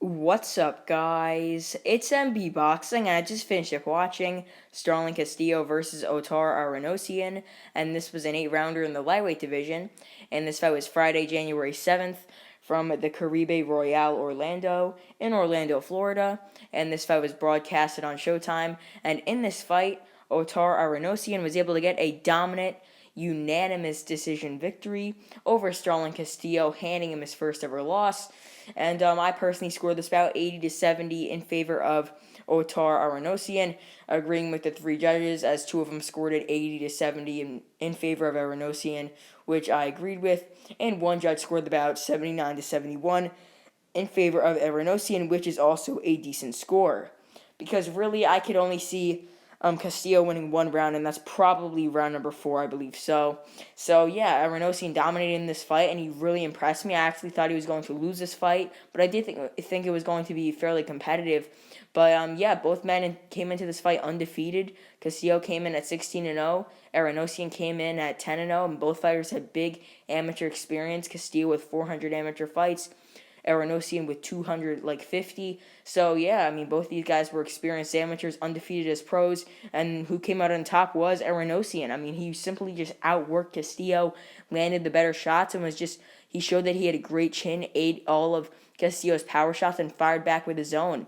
What's up, guys? It's MB Boxing, and I just finished up watching Starling Castillo versus Otar Eranosyan, and this was an 8-rounder in the lightweight division. And this fight was Friday, January 7th, from the Caribe Royale Orlando in Orlando, Florida. And this fight was broadcasted on Showtime. And in this fight, Otar Eranosyan was able to get a dominant, unanimous decision victory over Starling Castillo, handing him his first ever loss. And I personally scored this bout 80-70 in favor of Otar Eranosyan, agreeing with the three judges, as two of them scored it 80-70 in favor of Eranosyan, which I agreed with, and one judge scored the bout 79-71 in favor of Eranosyan, which is also a decent score. Because really, I could only see Castillo winning one round, and that's probably round number 4, I believe. So yeah, Eranosyan dominated in this fight, and he really impressed me. I actually thought he was going to lose this fight, but I did think it was going to be fairly competitive. But yeah, both men came into this fight undefeated. Castillo came in at 16-0. Eranosyan came in at 10-0, and both fighters had big amateur experience. Castillo with 400 amateur fights, Eranosyan with 250. So yeah, I mean, both these guys were experienced amateurs, undefeated as pros, and who came out on top was Eranosyan. I mean, he simply just outworked Castillo, landed the better shots, and he showed that he had a great chin, ate all of Castillo's power shots, and fired back with his own.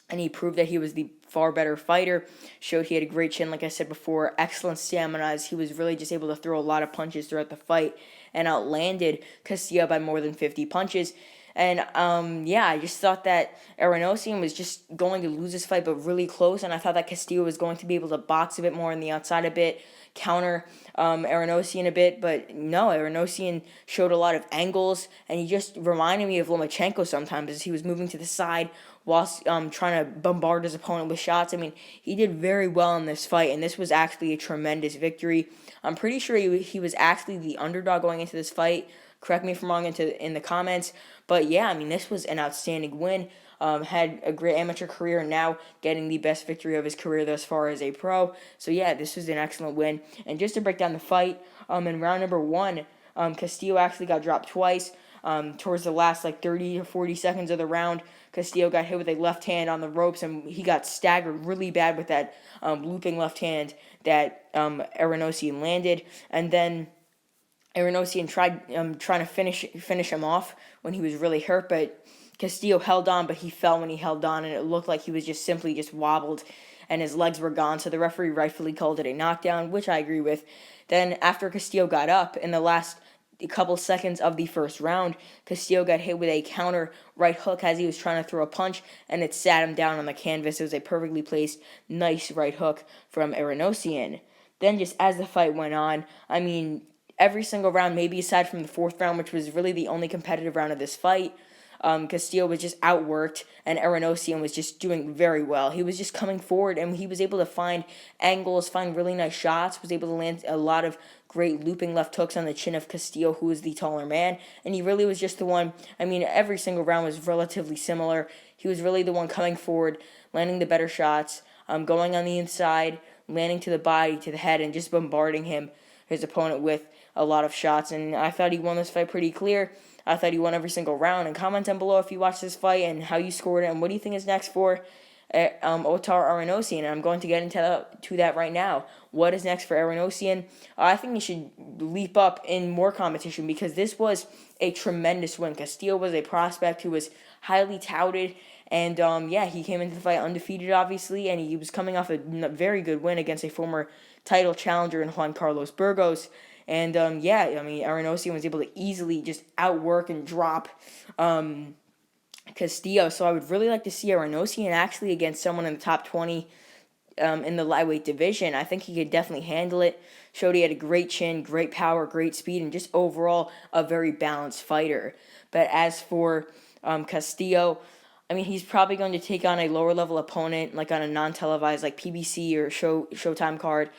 And he proved that he was the far better fighter, showed he had a great chin, like I said before, excellent stamina, as he was really just able to throw a lot of punches throughout the fight, and outlanded Castillo by more than 50 punches. And yeah, I just thought that Eranosyan was just going to lose this fight, but really close. And I thought that Castillo was going to be able to box a bit more on the outside a bit, counter Eranosyan a bit. But no, Eranosyan showed a lot of angles, and he just reminded me of Lomachenko sometimes as he was moving to the side whilst trying to bombard his opponent with shots. I mean, he did very well in this fight, and this was actually a tremendous victory. I'm pretty sure he was actually the underdog going into this fight. Correct me if I'm wrong in the comments. But yeah, I mean, this was an outstanding win. Had a great amateur career, and now getting the best victory of his career thus far as a pro. So yeah, this was an excellent win. And just to break down the fight, in round number 1, Castillo actually got dropped twice. Towards the last 30 to 40 seconds of the round, Castillo got hit with a left hand on the ropes, and he got staggered really bad with that looping left hand that Eranosyan landed. And then Eranosyan tried trying to finish him off when he was really hurt, but Castillo held on, but he fell when he held on, and it looked like he was just simply wobbled, and his legs were gone. So the referee rightfully called it a knockdown, which I agree with. Then after Castillo got up in the last couple seconds of the first round, Castillo got hit with a counter right hook as he was trying to throw a punch, and it sat him down on the canvas. It was a perfectly placed, nice right hook from Eranosyan. Then just as the fight went on, I mean, every single round, maybe aside from the 4th round, which was really the only competitive round of this fight, Castillo was just outworked, and Eranosyan was just doing very well. He was just coming forward, and he was able to find angles, find really nice shots, was able to land a lot of great looping left hooks on the chin of Castillo, who is the taller man, and he really was just the one. I mean, every single round was relatively similar. He was really the one coming forward, landing the better shots, going on the inside, landing to the body, to the head, and just bombarding his opponent with a lot of shots. And I thought he won this fight pretty clear. I thought he won every single round. And comment down below if you watched this fight and how you scored it, and what do you think is next for Otar Eranosyan. And I'm going to get into that right now. What is next for Eranosyan? I think he should leap up in more competition, because this was a tremendous win. Castillo was a prospect who was highly touted, and yeah, he came into the fight undefeated, obviously, and he was coming off a very good win against a former title challenger in Juan Carlos Burgos. And yeah, I mean, Eranosyan was able to easily just outwork and drop Castillo. So I would really like to see Eranosyan actually against someone in the top 20 in the lightweight division. I think he could definitely handle it. Showed he had a great chin, great power, great speed, and just overall a very balanced fighter. But as for Castillo, I mean, he's probably going to take on a lower level opponent, like on a non-televised, like PBC or Showtime card,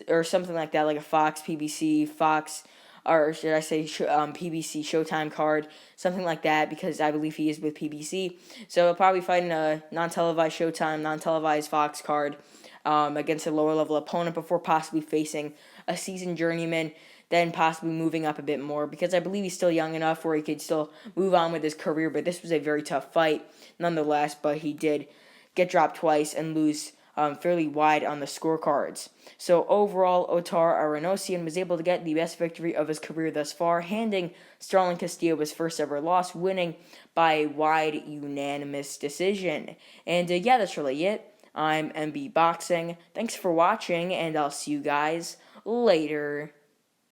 or something like that, like a Fox, PBC, Fox, or should I say PBC Showtime card, something like that, because I believe he is with PBC. So he'll probably fight in a non-televised Showtime, non-televised Fox card against a lower level opponent before possibly facing a seasoned journeyman then possibly moving up a bit more, because I believe he's still young enough where he could still move on with his career. But this was a very tough fight nonetheless, but he did get dropped twice and lose fairly wide on the scorecards. So overall, Otar Eranosyan was able to get the best victory of his career thus far, handing Starling Castillo his first ever loss, winning by a wide unanimous decision. And yeah, that's really it. I'm MB Boxing. Thanks for watching, and I'll see you guys later.